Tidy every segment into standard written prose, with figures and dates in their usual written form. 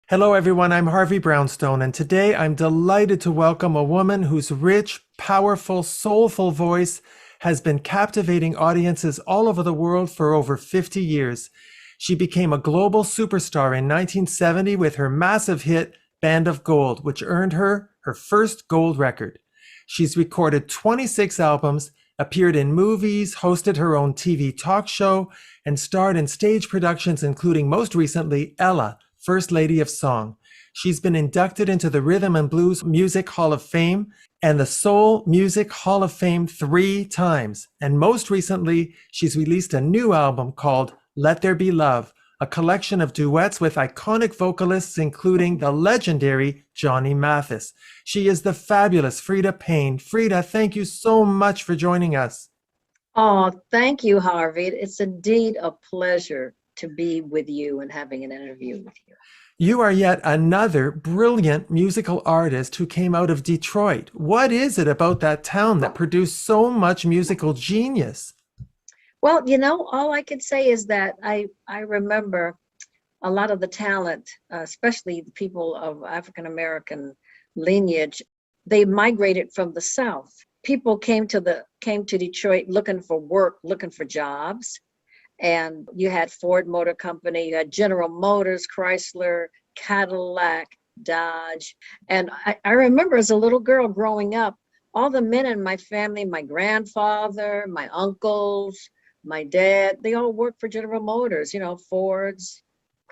Hello, everyone. I'm Harvey Brownstone, and today I'm delighted to welcome a woman whose rich, powerful, soulful voice has been captivating audiences all over the world for over 50 years. She became a global superstar in 1970 with her massive hit, Band of Gold, which earned her her first gold record. She's recorded 26 albums, appeared in movies, hosted her own TV talk show, and starred in stage productions, including most recently Ella, First Lady of Song. She's been inducted into the Rhythm and Blues Music Hall of Fame and the Soul Music Hall of Fame 3 times. And most recently, she's released a new album called Let There Be Love, a collection of duets with iconic vocalists, including the legendary Johnny Mathis. She is the fabulous Freda Payne. Freda, thank you so much for joining us. Oh, thank you, Harvey. It's indeed a pleasure to be with you and having an interview with you. You are yet another brilliant musical artist who came out of Detroit. What is it about that town that produced so much musical genius? Well, all I can say is that I remember a lot of the talent, especially the people of African American lineage. They migrated from the South. People came to Detroit looking for work, looking for jobs. And you had Ford Motor Company, you had General Motors, Chrysler, Cadillac, Dodge. And I remember as a little girl growing up, all the men in my family, my grandfather, my uncles, my dad, they all worked for General Motors, Ford's,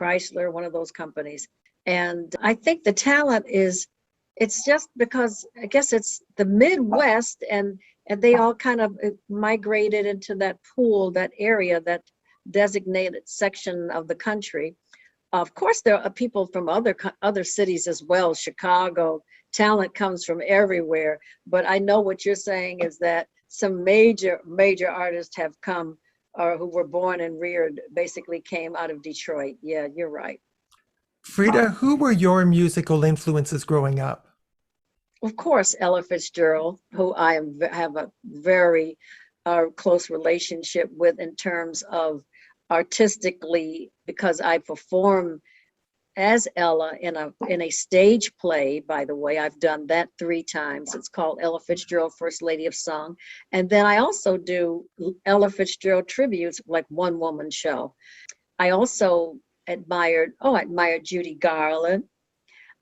Chrysler, one of those companies. And I think the talent it's just because I guess it's the Midwest and they all kind of migrated into that pool, that area, that designated section of the country. Of course, there are people from other cities as well. Chicago, talent comes from everywhere. But I know what you're saying is that some major artists have come or who were born and reared basically came out of Detroit. Yeah, you're right. Frida, who were your musical influences growing up? Of course, Ella Fitzgerald, who have a very close relationship with in terms of artistically, because I perform as Ella in a stage play. By the way, I've done that 3 times. It's called Ella Fitzgerald, First Lady of Song, and then I also do Ella Fitzgerald tributes, like one woman show. I also I admired Judy Garland.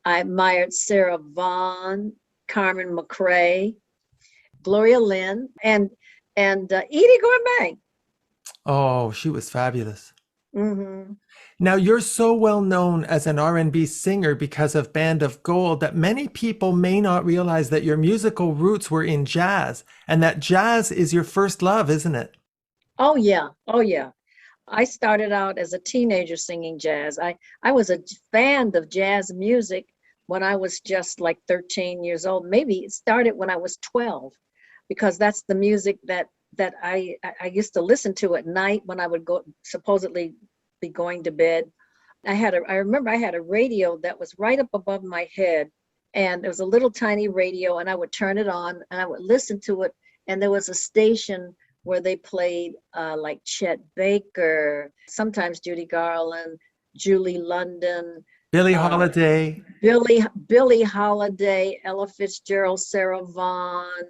I admired Sarah Vaughan, Carmen McRae, Gloria Lynn, and Edie Gourmet. Oh, she was fabulous. Hmm. Now, you're so well known as an R&B singer because of Band of Gold that many people may not realize that your musical roots were in jazz and that jazz is your first love, isn't it? Oh yeah, oh yeah. I started out as a teenager singing jazz. I was a fan of jazz music when I was just like 13 years old. Maybe it started when I was 12, because that's the music that I used to listen to at night when I would go supposedly be going to bed. I remember I had a radio that was right up above my head, and it was a little tiny radio, and I would turn it on and I would listen to it. And there was a station where they played like Chet Baker, sometimes Judy Garland, Julie London, Billie uh, Holiday. Billie Holiday, Ella Fitzgerald, Sarah Vaughan.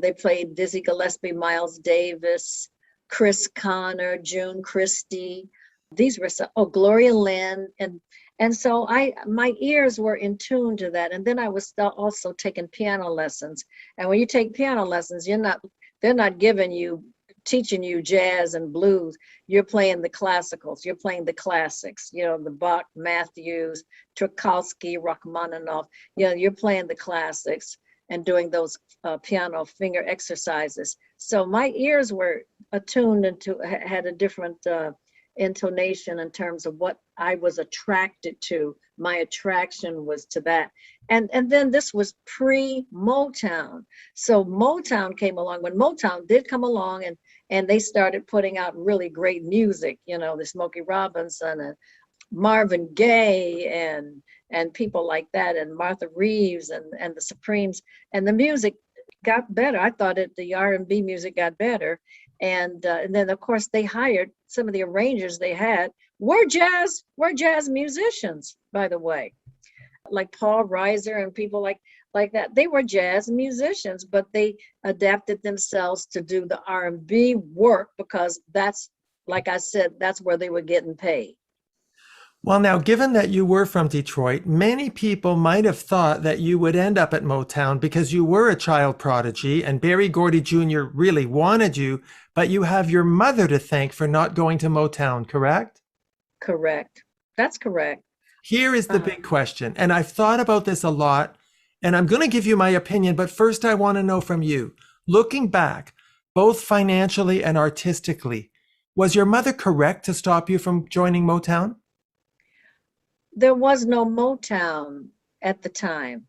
They played Dizzy Gillespie, Miles Davis, Chris Connor, June Christie. These were Gloria Lynn, and so my ears were in tune to that. And then I was also taking piano lessons. And when you take piano lessons, they're not teaching you jazz and blues. You're playing the classicals. You're playing the classics. The Bach, Matthews, Tchaikovsky, Rachmaninoff. You're playing the classics and doing those piano finger exercises. So my ears were attuned had a different intonation in terms of what I was attracted to. My attraction was to that. And then this was pre-Motown. So Motown came along. When Motown did come along and they started putting out really great music, the Smokey Robinson and Marvin Gaye and people like that, and Martha Reeves and the Supremes, and the music got better. I thought the R&B music got better, and then of course they hired some of the arrangers they had we're jazz musicians, by the way, like Paul Reiser and people like that. They were jazz musicians, but they adapted themselves to do the R&B work because that's, like I said, that's where they were getting paid. Well, now, given that you were from Detroit, many people might have thought that you would end up at Motown because you were a child prodigy and Berry Gordy Jr. really wanted you, but you have your mother to thank for not going to Motown, correct? Correct. That's correct. Here is the Uh-huh. big question, and I've thought about this a lot, and I'm going to give you my opinion, but first I want to know from you. Looking back, both financially and artistically, was your mother correct to stop you from joining Motown? There was no Motown at the time.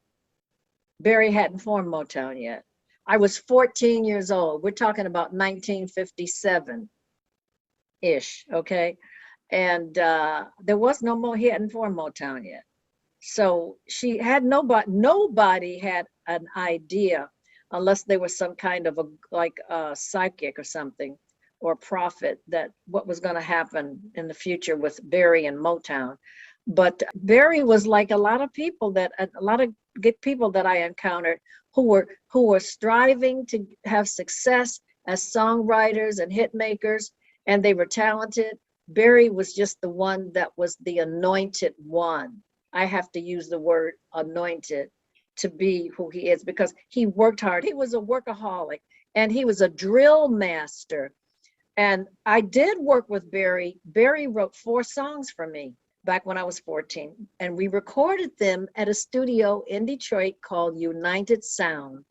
Barry hadn't formed Motown yet. I was 14 years old. We're talking about 1957-ish, okay? And there was no more, he hadn't formed Motown yet. So she had nobody had an idea unless they were some kind of a psychic or something or prophet that what was going to happen in the future with Barry and Motown. But Barry was like a lot of people that I encountered who were striving to have success as songwriters and hit makers, and they were talented. Barry was just the one that was the anointed one. I have to use the word anointed to be who he is because he worked hard. He was a workaholic and he was a drill master. And I did work with Barry. Barry wrote 4 songs for me back when I was 14. And we recorded them at a studio in Detroit called United Sound.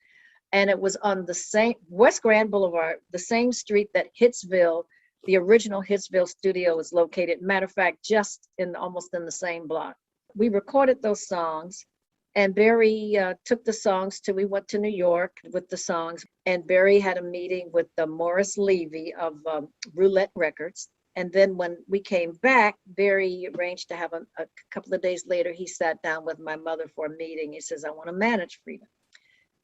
And it was on the same West Grand Boulevard, the same street that Hitsville, the original Hitsville studio, was located. Matter of fact, just almost in the same block. We recorded those songs, and Barry took the songs we went to New York with the songs, and Barry had a meeting with Morris Levy of Roulette Records. And then when we came back, Barry arranged to have a couple of days later, he sat down with my mother for a meeting. He says, I want to manage Freda.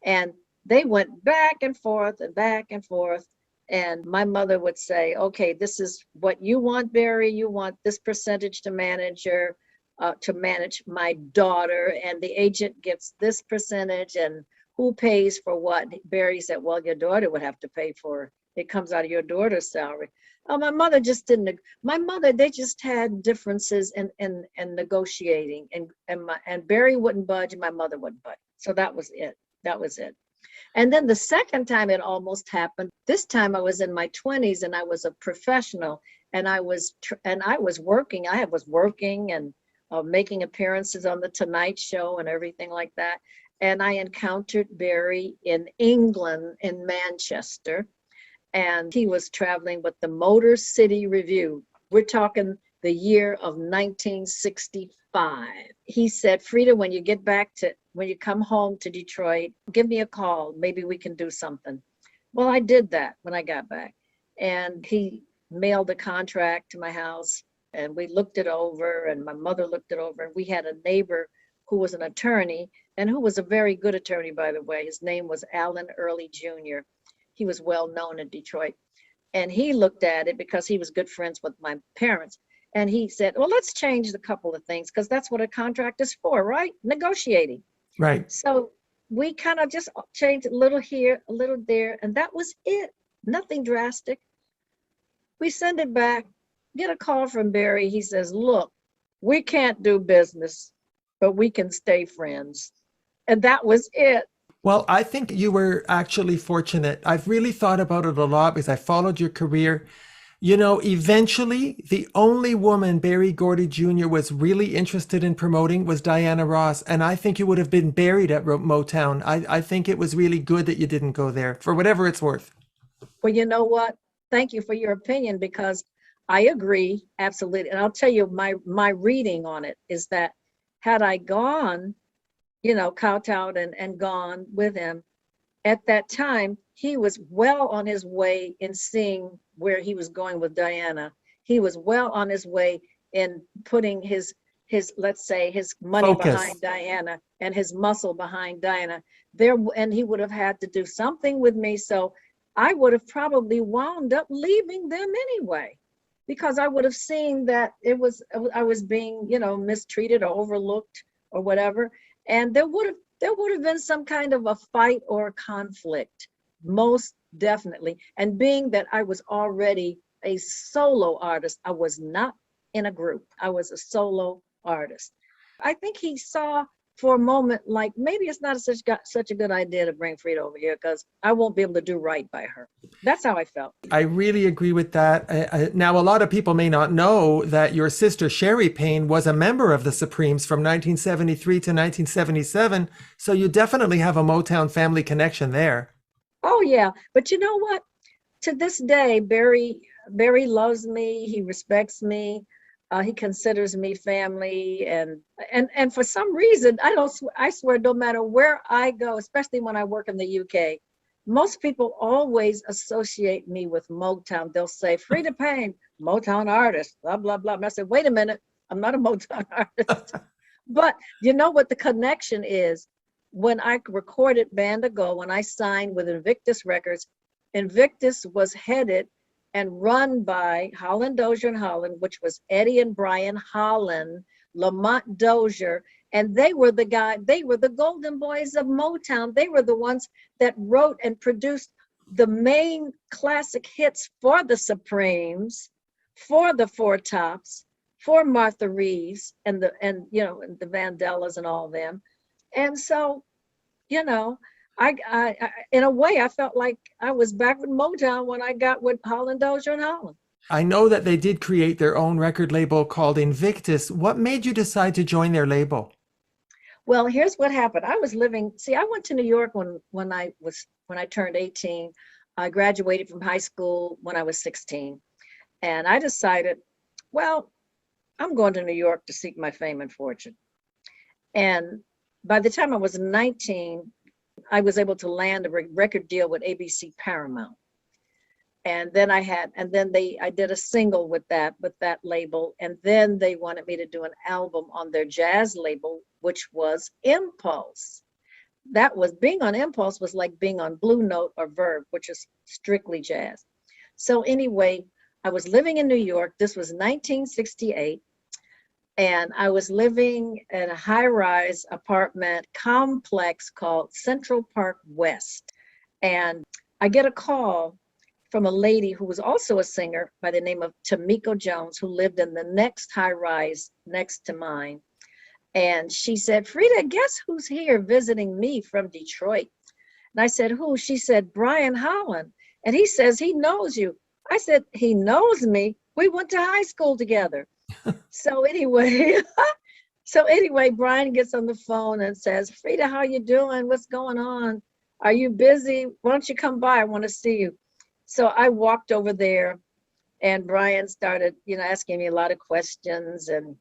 And they went back and forth and back and forth. And my mother would say, okay, this is what you want, Barry. You want this percentage to manage my daughter, and the agent gets this percentage, and who pays for what? Barry said, well, your daughter would have to pay for it. It comes out of your daughter's salary. Oh, my mother just didn't. My mother, they just had differences in negotiating, and Barry wouldn't budge, and my mother wouldn't budge. So that was it. That was it. And then the second time it almost happened. This time I was in my 20s and I was a professional, and I was working. I was working and making appearances on the Tonight Show and everything like that. And I encountered Barry in England, in Manchester, and he was traveling with the Motor City Review. We're talking the year of 1965. He said, Freda, when you come home to Detroit, give me a call. Maybe we can do something. Well, I did that when I got back. And he mailed a contract to my house, and we looked it over, and my mother looked it over. And we had a neighbor who was an attorney, and who was a very good attorney, by the way. His name was Allen Early Jr. He was well known in Detroit. And he looked at it because he was good friends with my parents. And he said, well, let's change a couple of things, because that's what a contract is for, right? Negotiating. Right. So we kind of just changed a little here, a little there, and that was it. Nothing drastic. We send it back, get a call from Barry. He says, look, we can't do business, but we can stay friends. And that was it. Well, I think you were actually fortunate. I've really thought about it a lot because I followed your career. You know, eventually, the only woman Berry Gordy Jr. was really interested in promoting was Diana Ross. And I think you would have been buried at Motown. I think it was really good that you didn't go there, for whatever it's worth. Well, you know what? Thank you for your opinion, because I agree, absolutely. And I'll tell you, my reading on it is that had I gone, kowtowed and gone with him, at that time, he was well on his way in seeing where he was going with Diana. He was well on his way in putting his let's say, his money Focus. behind Diana and his muscle behind Diana there, and he would have had to do something with me. So I would have probably wound up leaving them anyway. because I would have seen that I was being, mistreated or overlooked or whatever. And there would have been some kind of a fight or a conflict, most definitely. And being that I was already a solo artist, I was not in a group. I was a solo artist. I think he saw for a moment, like maybe it's not such a good idea to bring Freda over here because I won't be able to do right by her. That's how I felt. I really agree with that. Now, a lot of people may not know that your sister Sherry Payne was a member of the Supremes from 1973 to 1977. So you definitely have a Motown family connection there. Oh yeah, but you know what? To this day, Barry loves me. He respects me. He considers me family, and for some reason, I swear, no matter where I go, especially when I work in the UK, most people always associate me with Motown. They'll say Freda Payne, Motown artist, blah blah blah. And I said, wait a minute, I'm not a Motown artist. But you know what the connection is? When I recorded Band of Go, when I signed with Invictus Records, Invictus was headed and run by Holland Dozier and Holland, which was Eddie and Brian Holland, Lamont Dozier, and they were the golden boys of Motown. They were the ones that wrote and produced the main classic hits for the Supremes, for the Four Tops, for Martha Reeves and the Vandellas and all them. And so, I in a way, I felt like I was back with Motown when I got with Holland Dozier and Holland. I know that they did create their own record label called Invictus. What made you decide to join their label? Well, here's what happened. I went to New York when I turned 18. I graduated from high school when I was 16. And I decided, well, I'm going to New York to seek my fame and fortune. And by the time I was 19, I was able to land a record deal with ABC Paramount. And then I did a single with that label. And then they wanted me to do an album on their jazz label, which was Impulse. Being on Impulse was like being on Blue Note or Verve, which is strictly jazz. So anyway, I was living in New York. This was 1968. And I was living in a high-rise apartment complex called Central Park West. And I get a call from a lady who was also a singer by the name of Tamiko Jones, who lived in the next high-rise next to mine. And she said, Freda, guess who's here visiting me from Detroit? And I said, who? She said, Brian Holland. And he says he knows you. I said, he knows me? We went to high school together. So anyway, Brian gets on the phone and says, Freda, how you doing? What's going on? Are you busy? Why don't you come by? I want to see you. So I walked over there and Brian started, asking me a lot of questions and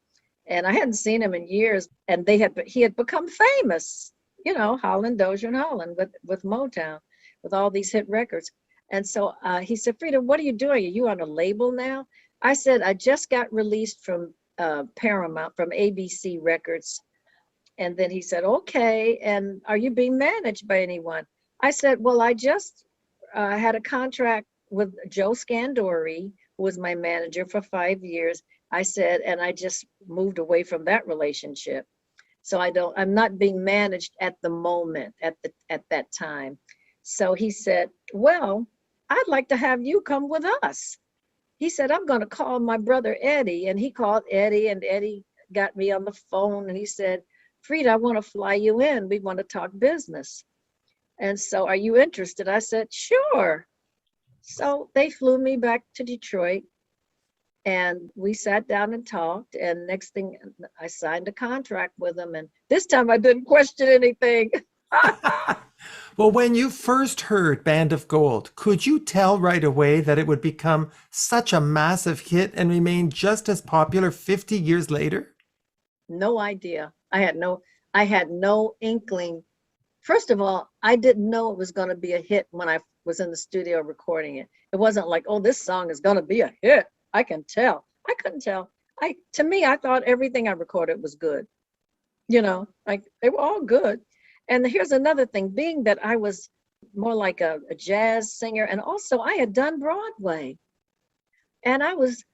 I hadn't seen him in years. And he had become famous, Holland, Dozier and Holland with Motown, with all these hit records. And so he said, Freda, what are you doing? Are you on a label now? I said, I just got released from Paramount, from ABC Records. And then he said, okay, and are you being managed by anyone? I said, well, I just had a contract with Joe Scandori, who was my manager for 5 years. I said, and I just moved away from that relationship. So I'm not being managed at the moment, at that time. So he said, well, I'd like to have you come with us. He said, I'm going to call my brother Eddie. And he called Eddie, and Eddie got me on the phone. And he said, Freda, I want to fly you in. We want to talk business. And so, are you interested? I said, sure. So they flew me back to Detroit. And we sat down and talked. And next thing, I signed a contract with them. And this time I didn't question anything. Well, when you first heard Band of Gold, could you tell right away that it would become such a massive hit and remain just as popular 50 years later? No idea. I had no inkling. First of all, I didn't know it was going to be a hit when I was in the studio recording it. It wasn't like, oh, this song is going to be a hit. I can tell. I couldn't tell. To me, I thought everything I recorded was good. Like they were all good. And here's another thing, being that I was more like a jazz singer, and also I had done Broadway. And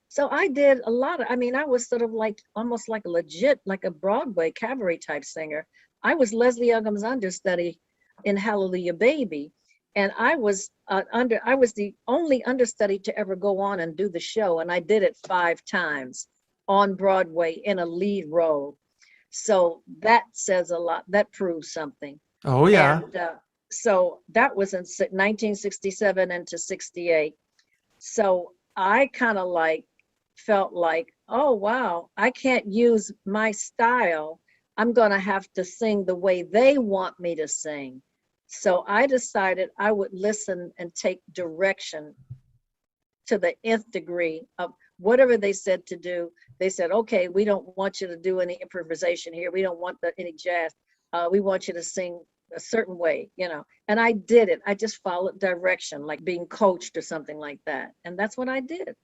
so I did a lot of, I mean, I was sort of like, almost like legit, like a Broadway cabaret type singer. I was Leslie Uggams' understudy in Hallelujah Baby. And I was the only understudy to ever go on and do the show. And I did it 5 times on Broadway in a lead role. So that says a lot. That proves something. Oh, yeah. And so that was in 1967 into 68. So I kind of like felt like, oh, wow, I can't use my style. I'm going to have to sing the way they want me to sing. So I decided I would listen and take direction to the nth degree of whatever they said to do. They said, okay, we don't want you to do any improvisation here. We don't want any jazz. We want you to sing a certain way, and I did it. I just followed direction, like being coached or something like that. And that's what I did.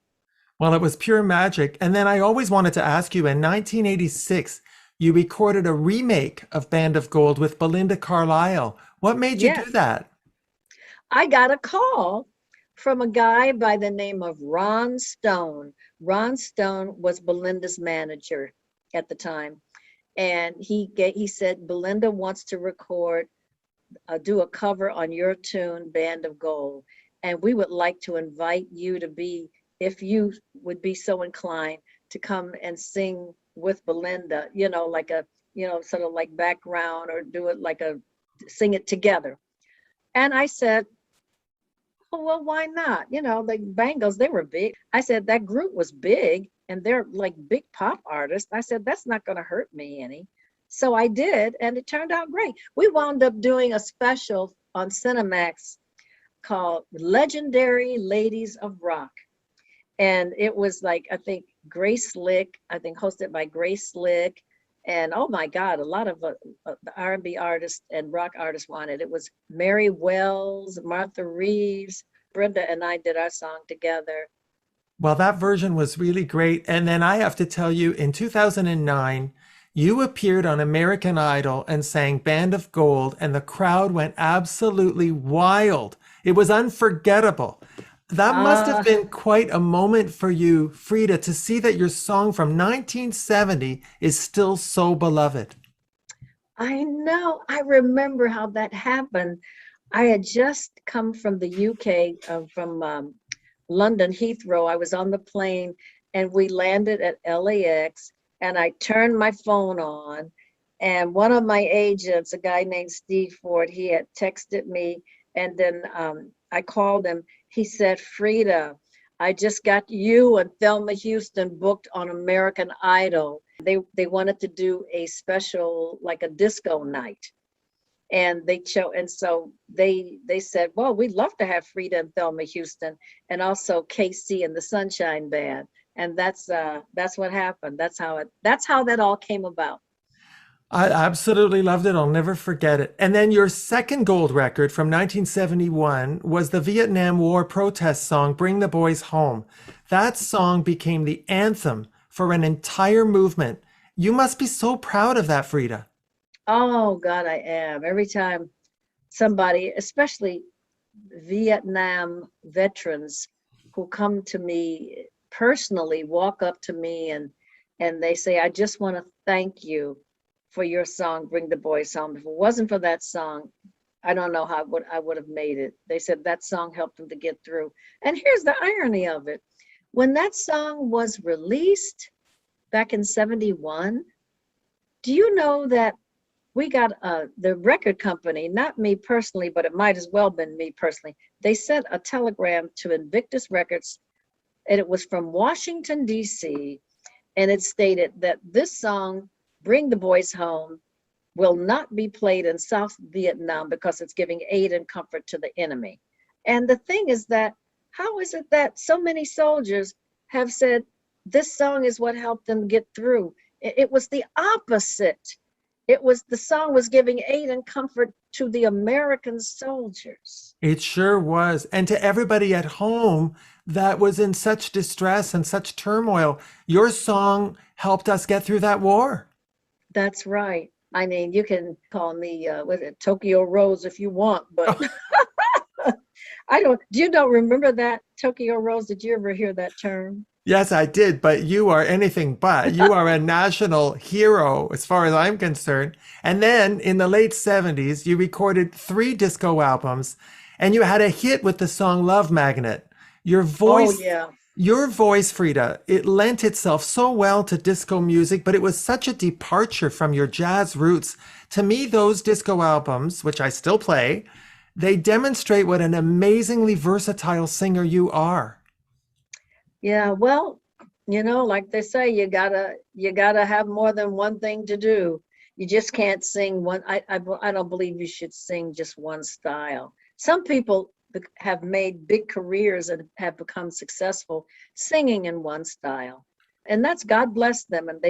Well, it was pure magic. And then I always wanted to ask you, in 1986, you recorded a remake of Band of Gold with Belinda Carlisle. What made you do Yes. that? I got a call from a guy by the name of Ron Stone. Ron Stone was Belinda's manager at the time. And he said, Belinda wants to do a cover on your tune, Band of Gold. And we would like to invite you to be, if you would be so inclined, to come and sing with Belinda, like a, sort of like background, or do it like sing it together. And I said, oh, well, why not? The Bangles, they were big. I said, that group was big and they're like big pop artists. I said, that's not going to hurt me any. So I did, and it turned out great. We wound up doing a special on Cinemax called Legendary Ladies of Rock. And it was like, I think Grace Slick, hosted by Grace Slick. And oh my God, a lot of the R&B artists and rock artists wanted. It was Mary Wells, Martha Reeves, Brenda and I did our song together. Well, that version was really great. And then I have to tell you, in 2009, you appeared on American Idol and sang Band of Gold, and the crowd went absolutely wild. It was unforgettable. That must have been quite a moment for you, Freda, to see that your song from 1970 is still so beloved. I know. I remember how that happened. I had just come from the UK, from London Heathrow. I was on the plane and we landed at LAX, and I turned my phone on, and one of my agents, a guy named Steve Ford, he had texted me, and then I called him. He said, Freda, I just got you and Thelma Houston booked on American Idol. They wanted to do a special, like a disco night. And so they said, well, we'd love to have Freda and Thelma Houston, and also KC and the Sunshine Band. And that's what happened. That's how that all came about. I absolutely loved it. I'll never forget it. And then your second gold record from 1971 was the Vietnam War protest song, Bring the Boys Home. That song became the anthem for an entire movement. You must be so proud of that, Freda. Oh, God, I am. Every time somebody, especially Vietnam veterans who come to me personally, walk up to me and they say, I just want to thank you for your song, Bring the Boys Home. If it wasn't for that song, I don't know how I would have made it. They said that song helped them to get through. And here's the irony of it. When that song was released back in 71, do you know that we got the record company, not me personally, but it might as well have been me personally. They sent a telegram to Invictus Records, and it was from Washington, D.C., and it stated that this song, Bring the Boys Home, will not be played in South Vietnam because it's giving aid and comfort to the enemy. And the thing is that, how is it that so many soldiers have said this song is what helped them get through? It was the opposite. The song was giving aid and comfort to the American soldiers. It sure was. And to everybody at home that was in such distress and such turmoil, your song helped us get through that war. That's right. I mean, you can call me Tokyo Rose if you want, but You don't remember that, Tokyo Rose? Did you ever hear that term? Yes, I did, but you are anything but. You are a national hero as far as I'm concerned. And then in the late 70s, you recorded three disco albums and you had a hit with the song Love Magnet. Your Oh, voice, yeah. your voice, Frida, it lent itself so well to disco music, but it was such a departure from your jazz roots. To me, those disco albums, which I still play, they demonstrate what an amazingly versatile singer you are. Yeah, well, like they say, you gotta have more than one thing to do. You just can't sing one. I don't believe you should sing just one style. Some people have made big careers and have become successful singing in one style, and that's God bless them. And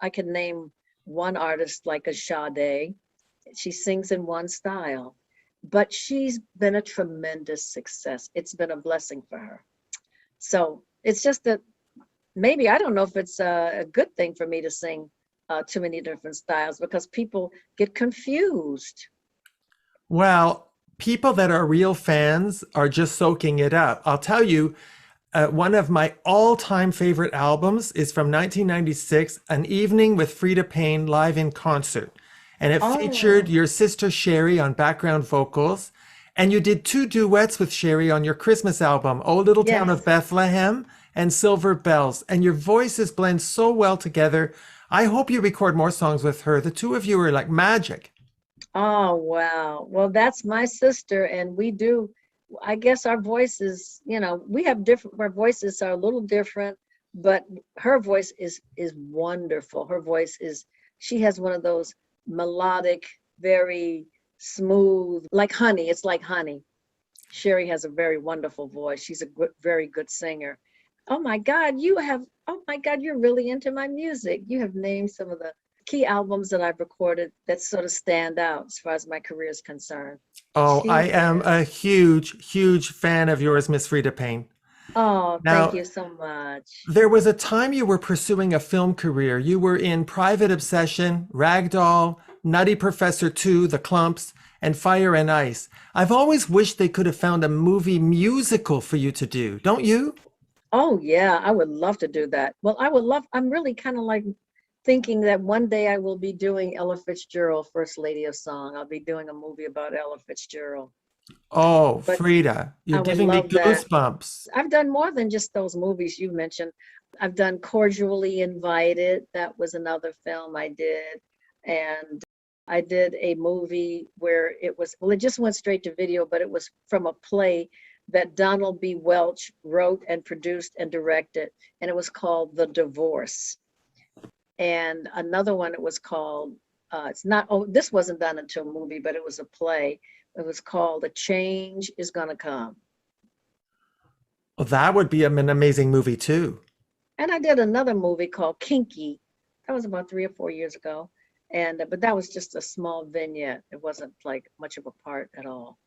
I can name one artist like a Sade. She sings in one style, but she's been a tremendous success. It's been a blessing for her. So it's just that maybe I don't know if it's a good thing for me to sing too many different styles because people get confused. Well, people that are real fans are just soaking it up. I'll tell you, one of my all-time favorite albums is from 1996, An Evening with Freda Payne live in concert. And it featured Oh, your sister Sherry on background vocals. And you did two duets with Sherry on your Christmas album, O Little Town of yes. Bethlehem and Silver Bells. And your voices blend so well together. I hope you record more songs with her. The two of you are like magic. Oh, wow. Well, that's my sister, and I guess our voices, we have different, our voices are a little different, but her voice is wonderful. She has one of those melodic, very smooth, like honey. It's like honey. Sherry has a very wonderful voice. She's a very good singer. Oh my God, you're really into my music. You have named some of the key albums that I've recorded that sort of stand out as far as my career is concerned. Oh, She I am is. a huge, huge fan of yours, Miss Freda Payne. Oh, thank Now, you so much. there was a time you were pursuing a film career. You were in Private Obsession, Ragdoll, Nutty Professor 2, The Clumps, and Fire and Ice. I've always wished they could have found a movie musical for you to do, don't you? Oh, yeah, I would love to do that. Well, I'm really kind of like thinking that one day I will be doing Ella Fitzgerald, First Lady of Song. I'll be doing a movie about Ella Fitzgerald. Oh, But Frida, you're I would giving me love that. goosebumps. I've done more than just those movies you mentioned. I've done Cordially Invited. That was another film I did. And I did a movie where it just went straight to video, but it was from a play that Donald B. Welch wrote and produced and directed. And it was called The Divorce. And another one, it was called, this wasn't done into a movie, but it was a play. It was called A Change Is Gonna Come. Well, that would be an amazing movie too. And I did another movie called Kinky. That was about 3 or 4 years ago. But that was just a small vignette. It wasn't like much of a part at all.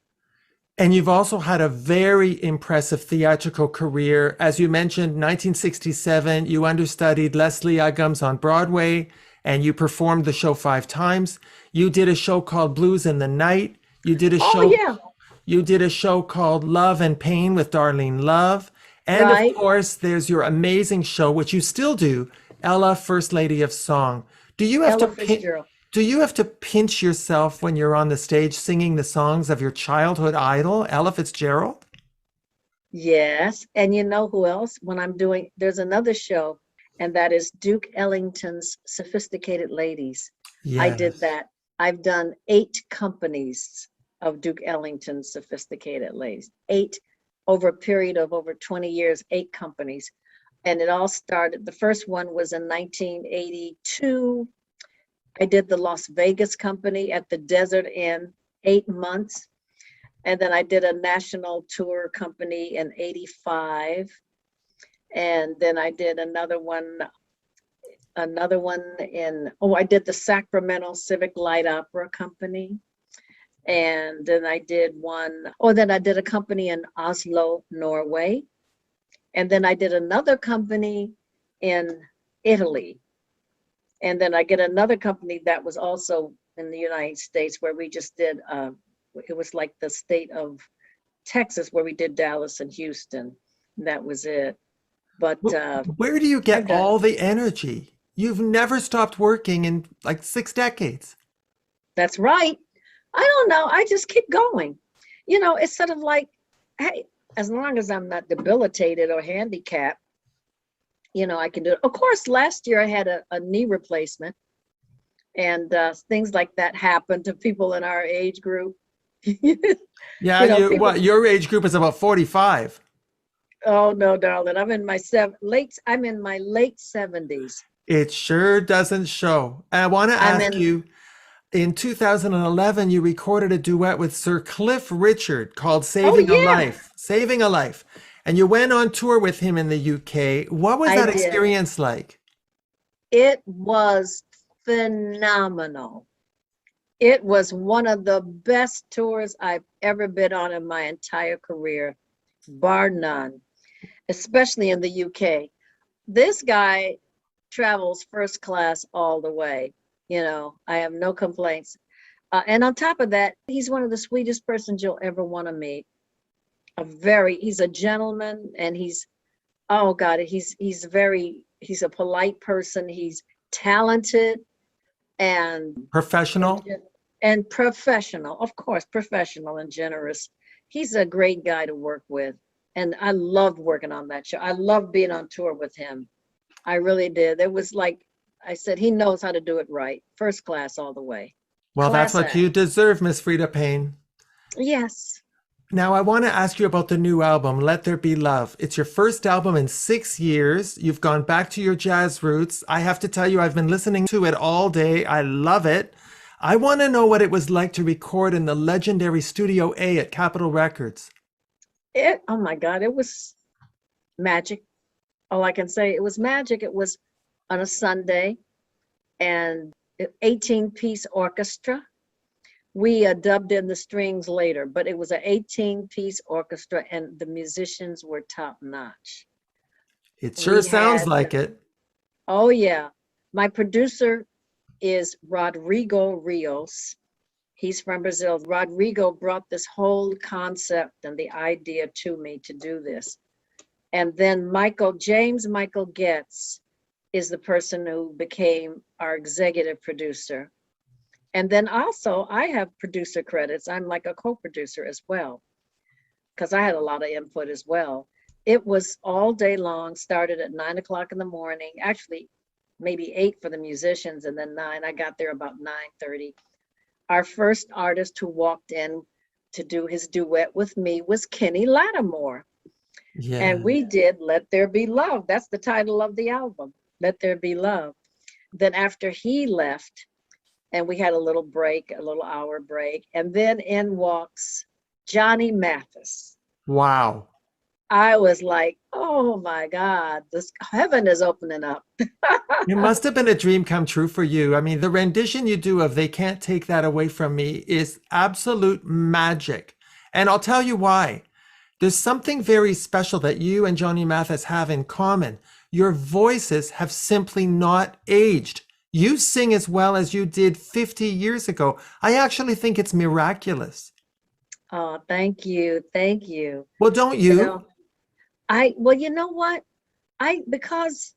And you've also had a very impressive theatrical career. As you mentioned, 1967, you understudied Leslie Uggams on Broadway and you performed the show 5 times. You did a show called Blues in the Night. You did a Oh, show yeah, You did a show called Love and Pain with Darlene Love. And of right. course, there's your amazing show, which you still do, Ella, First Lady of Song. Do you have to Ella pin- Fitzgerald. do you have to pinch yourself when you're on the stage singing the songs of your childhood idol, Ella Fitzgerald? Yes. And you know who else? There's another show, and that is Duke Ellington's Sophisticated Ladies. I did Yes. that. I've done 8 companies of Duke Ellington's Sophisticated Ladies. Eight over a period of over 20 years, 8 companies. And it all started, the first one was in 1982. I did the Las Vegas company at the Desert Inn, 8 months. And then I did a national tour company in 85. And then I did another one I did the Sacramento Civic Light Opera Company. And then then I did a company in Oslo, Norway. And then I did another company in Italy. And then I get another company that was also in the United States where we just did, it was like the state of Texas, where we did Dallas and Houston. That was it. But Where do you get I've done, all the energy? You've never stopped working in like 6 decades. that's right. I don't know. I just keep going. It's sort of like, hey, as long as I'm not debilitated or handicapped, I can do it. Of course, last year I had a knee replacement, and things like that happen to people in our age group. Yeah, People. your age group is about 45. Oh no, darling, I'm in my late 70s. It sure doesn't show. And I want to I'm ask in. you, in 2011, you recorded a duet with Sir Cliff Richard called Oh Saving a yeah, Life, Saving a Life. And you went on tour with him in the UK. What was I that did. experience like? It was phenomenal. It was one of the best tours I've ever been on in my entire career, bar none, especially in the UK. This guy travels first class all the way. I have no complaints. And on top of that, he's one of the sweetest persons you'll ever want to meet. He's a gentleman, and oh God, he's a polite person. He's talented and and Professional? and professional, of course, professional and generous. He's a great guy to work with, and I loved working on that show. I loved being on tour with him. I really did. It was like I said, he knows how to do it right, first class all the way, Well, that's class what act. you deserve, Miss Freda Payne. Yes, Now, I want to ask you about the new album, Let There Be Love. It's your first album in 6 years. You've gone back to your jazz roots. I have to tell you, I've been listening to it all day. I love it. I want to know what it was like to record in the legendary Studio A at Capitol Records. oh my God, it was magic. All I can say, it was magic. It was on a Sunday, and 18-piece orchestra. We dubbed in the strings later, but it was an 18-piece orchestra, and the musicians were top notch. It sure We sounds had, like it. oh yeah, my producer is Rodrigo Rios. He's from Brazil. Rodrigo brought this whole concept and the idea to me to do this. And then James Michael Getz is the person who became our executive producer. And then also I have producer credits. I'm like a co-producer as well, because I had a lot of input as well. It was all day long, started at 9 o'clock in the morning, actually maybe 8 for the musicians, and then 9. I got there about 9:30. Our first artist who walked in to do his duet with me was Kenny Lattimore. Yeah. And we did Let There Be Love. That's the title of the album, Let There Be Love. Then after he left, and we had a little break, a little hour break, and then in walks Johnny Mathis. Wow. I was like, oh my God, this heaven is opening up. It must have been a dream come true for you. I mean, the rendition you do of They Can't Take That Away From Me is absolute magic. And I'll tell you why. There's something very special that you and Johnny Mathis have in common. Your voices have simply not aged. You sing as well as you did 50 years ago. I actually think it's miraculous. Oh, thank you. Thank you. Well, don't You you? know, you know what? Because,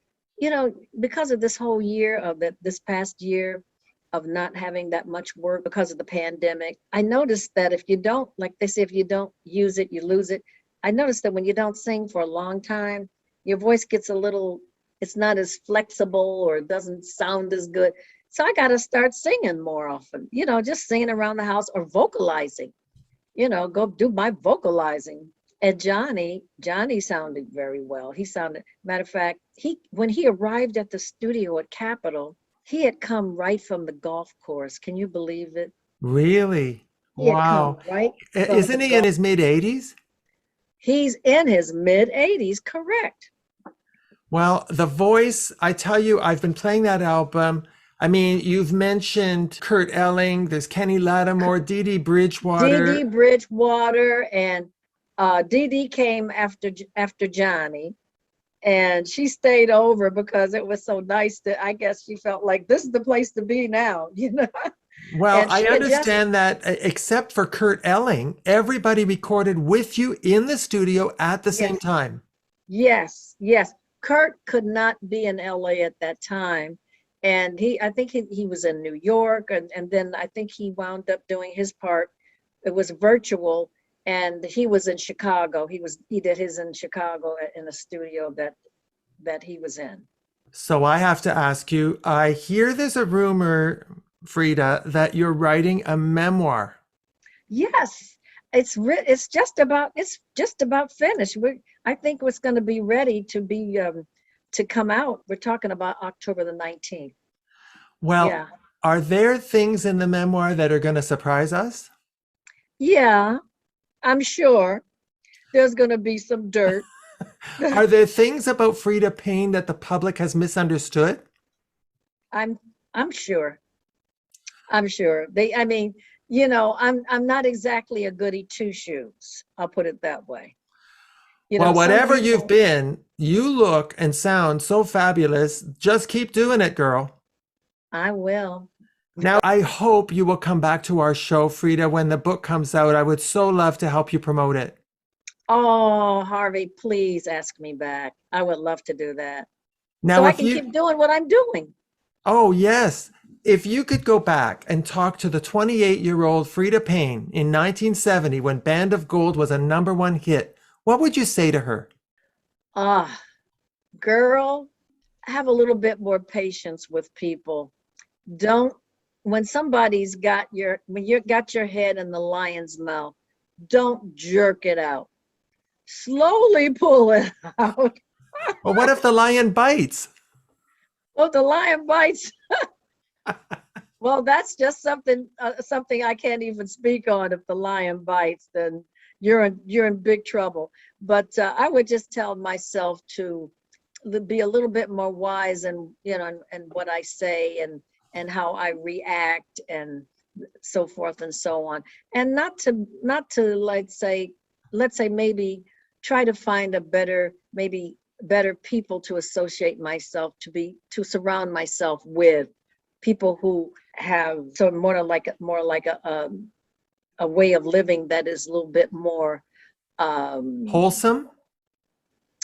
because of this whole year this past year of not having that much work because of the pandemic, I noticed that if you don't, like they say, if you don't use it, you lose it. I noticed that when you don't sing for a long time, your voice gets it's not as flexible or doesn't sound as good. So I got to start singing more often, just singing around the house or vocalizing, go do my vocalizing. And Johnny sounded very well. Matter of fact, when he arrived at the studio at Capitol, he had come right from the golf course. Can you believe it? Really? He had come Wow. right from the Isn't he in golf. his mid 80s? He's in his mid 80s, correct? Well, the voice, I tell you, I've been playing that album. I mean, you've mentioned Kurt Elling, there's Kenny Lattimore, Dee Dee Dee Dee Bridgewater. Bridgewater, and Dee Dee came after Johnny, and she stayed over because it was so nice that I guess she felt like this is the place to be now, Well, And I she had just, understand that except for Kurt Elling, everybody recorded with you in the studio at the same yes, time. yes, yes. Kurt could not be in LA at that time. And I think he was in New York, and then I think he wound up doing his part. It was virtual, and he was in Chicago. He did his in Chicago in a studio that he was in. So I have to ask you, I hear there's a rumor, Frida, that you're writing a memoir. Yes, it's just about finished. I think it's going to be ready to come out. We're talking about October the 19th. Well, Yeah. are there things in the memoir that are going to surprise us? Yeah, I'm sure there's going to be some dirt. Are there things about Freda Payne that the public has misunderstood? I'm I'm sure. I'm sure. I mean, I'm not exactly a goody two shoes. I'll put it that way. Well, Some whatever you've people, been, you look and sound so fabulous. Just keep doing it, girl. I will. Now, I hope you will come back to our show, Frida, when the book comes out. I would so love to help you promote it. Oh, Harvey, please ask me back. I would love to do that. So Now, I if can you, keep doing what I'm doing. oh, yes, if you could go back and talk to the 28-year-old Freda Payne in 1970 when Band of Gold was a #1 hit, what would you say to her? Ah, girl, have a little bit more patience with people. Don't when when you got your head in the lion's mouth, don't jerk it out. Slowly pull it out. Well, what if the lion bites? Oh, the lion bites. Well, that's just something I can't even speak on. If the lion bites, then you're in big trouble. But I would just tell myself to be a little bit more wise, and and what I say, and how I react, and so forth and so on, and not to let's say maybe try to find maybe better people to associate myself to surround myself with, people who have so more like a way of living that is a little bit more um Wholesome?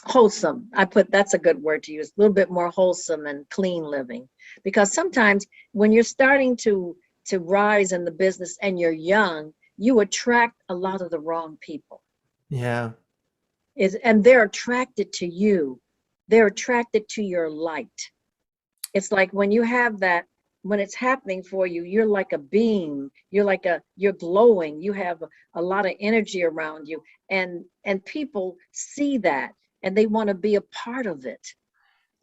wholesome. That's a good word to use, a little bit more wholesome and clean living, because sometimes when you're starting to rise in the business and you're young, you attract a lot of the wrong people. Yeah. And they're attracted to you. They're attracted to your light. It's like when you have that, when it's happening for you, you're like a beam. You're glowing. You have a lot of energy around you, and people see that, and they want to be a part of it,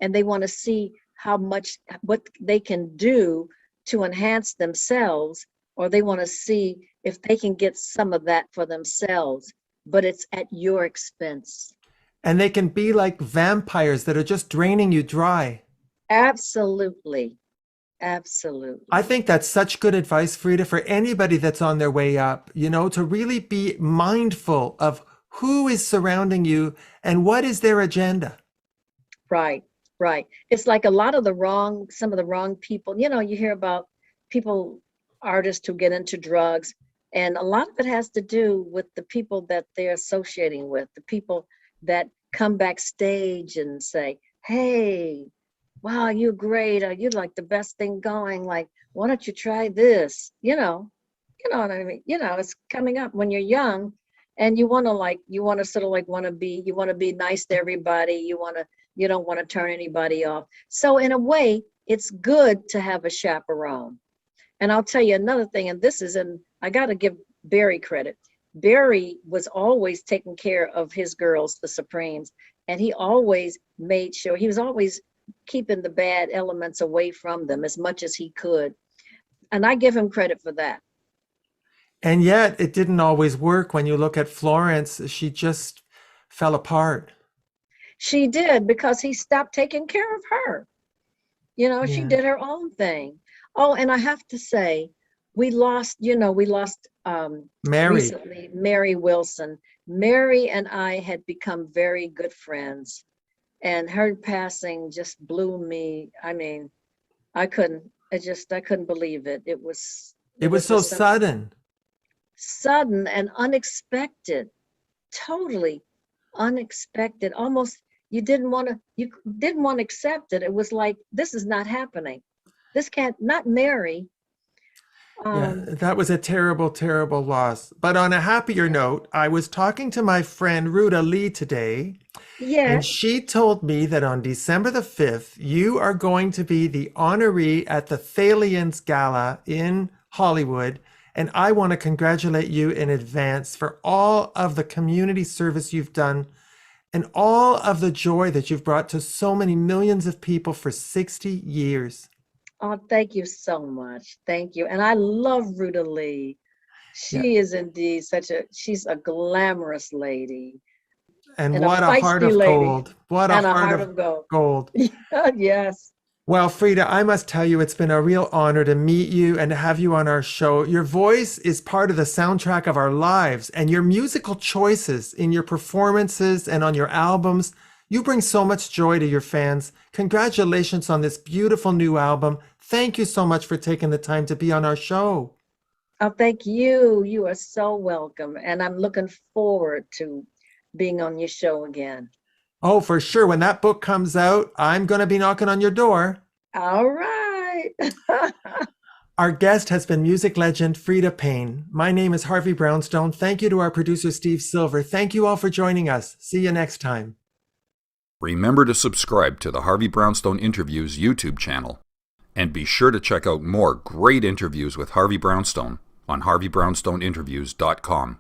and they want to see what they can do to enhance themselves, or they want to see if they can get some of that for themselves, but it's at your expense. And they can be like vampires that are just draining you dry. Absolutely. I Absolutely. think that's such good advice, Frida, for anybody that's on their way up, to really be mindful of who is surrounding you and what is their agenda. Right, right. It's like some of the wrong people. You hear about people, artists who get into drugs, and a lot of it has to do with the people that they're associating with, the people that come backstage and say, "Hey, wow, you're great. You're like the best thing going. Like, why don't you try this?" You know what I mean? It's coming up when you're young, and you want to sort of like you want to be nice to everybody. You don't want to turn anybody off. So in a way, it's good to have a chaperone. And I'll tell you another thing, and I got to give Barry credit. Barry was always taking care of his girls, the Supremes, and he always made sure he was always keeping the bad elements away from them as much as he could. And I give him credit for that. And yet it didn't always work. When you look at Florence, she just fell apart. She did, because he stopped taking care of her. She Yeah. did her own thing. Oh, and I have to say, we lost Mary. recently Mary Wilson. Mary and I had become very good friends, and her passing just blew me. I mean, I couldn't believe it. It was so just sudden. sudden and unexpected, totally unexpected. Almost you didn't want to accept it. It was like, this is not happening. This can't, not Mary. Yeah, that was a terrible, terrible loss. But on a happier note, I was talking to my friend Ruta Lee today, and Yes. she told me that on December the 5th, you are going to be the honoree at the Thalians Gala in Hollywood. And I want to congratulate you in advance for all of the community service you've done and all of the joy that you've brought to so many millions of people for 60 years. Oh, thank you so much. Thank you. And I love Ruta Lee. Yeah. She is indeed she's a glamorous lady And and a what a heart feisty of lady gold. What a and a heart heart of of gold. gold. Yes. Well, Freda, I must tell you, it's been a real honor to meet you and to have you on our show. Your voice is part of the soundtrack of our lives, and your musical choices in your performances and on your albums, you bring so much joy to your fans. Congratulations on this beautiful new album. Thank you so much for taking the time to be on our show. Oh, thank you. You are so welcome. And I'm looking forward to being on your show again. Oh, for sure. When that book comes out, I'm going to be knocking on your door. All right. Our guest has been music legend Freda Payne. My name is Harvey Brownstone. Thank you to our producer, Steve Silver. Thank you all for joining us. See you next time. Remember to subscribe to the Harvey Brownstone Interviews YouTube channel. And be sure to check out more great interviews with Harvey Brownstone on harveybrownstoneInterviews.com.